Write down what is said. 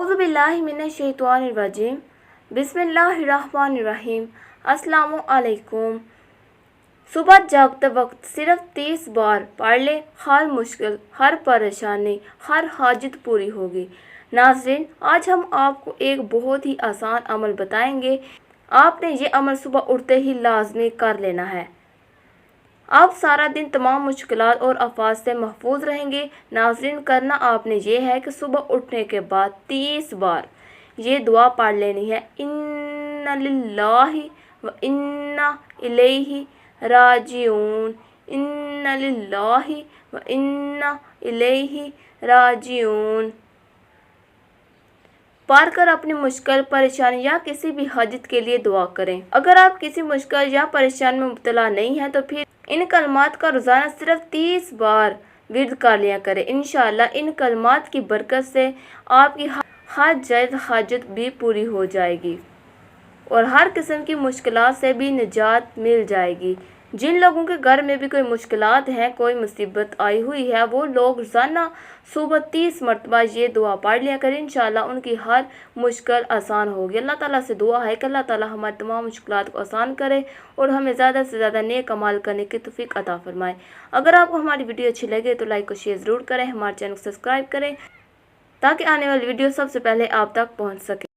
औज़ुबिल्लाहिमिनश्शैतानिर्रजीम बिस्मिल्लाहिर्रहमानिर्रहीम। अस्सलामु अलैकुम। सुबह जागते वक्त सिर्फ 30 बार पढ़ ले, हर मुश्किल, हर परेशानी, हर हाजत पूरी होगी। नाज़रीन, आज हम आपको एक बहुत ही आसान अमल बताएंगे। आपने ये अमल सुबह उठते ही लाजमी कर लेना है। आप सारा दिन तमाम मुश्किलात और आफात से महफूज रहेंगे। नाज़रीन, करना आपने ये है कि सुबह उठने के बाद 30 बार ये दुआ पढ़ लेनी है। इन्ना लिल्लाहि व इन्ना इलैहि राजिऊन, इन्ना लिल्लाहि व इन्ना इलैहि राजिऊन पढ़ कर अपनी मुश्किल, परेशानी या किसी भी हाजत के लिए दुआ करें। अगर आप किसी मुश्किल या परेशानी में मुब्तला नहीं है तो फिर इन कलमात का रोज़ाना सिर्फ 30 बार विर्द कर लिया करें। इंशाअल्लाह इन कलमात की बरकत से आपकी हर जायज़ हाजत भी पूरी हो जाएगी और हर किस्म की मुश्किलात से भी निजात मिल जाएगी। जिन लोगों के घर में भी कोई मुश्किलात हैं, कोई मुसीबत आई हुई है, वो लोग रोज़ाना सुबह 30 मरतबा ये दुआ पढ़ लिया करें। इंशाअल्लाह उनकी हर मुश्किल आसान होगी। अल्लाह ताला से दुआ है कि अल्लाह ताला हमारी तमाम मुश्किलात को आसान करे और हमें ज़्यादा से ज़्यादा नेक अमाल करने की तौफीक अता फरमाए। अगर आपको हमारी वीडियो अच्छी लगे तो लाइक और शेयर ज़रूर करें। हमारे चैनल को सब्सक्राइब करें ताकि आने वाली वीडियो सबसे पहले आप तक पहुँच सके।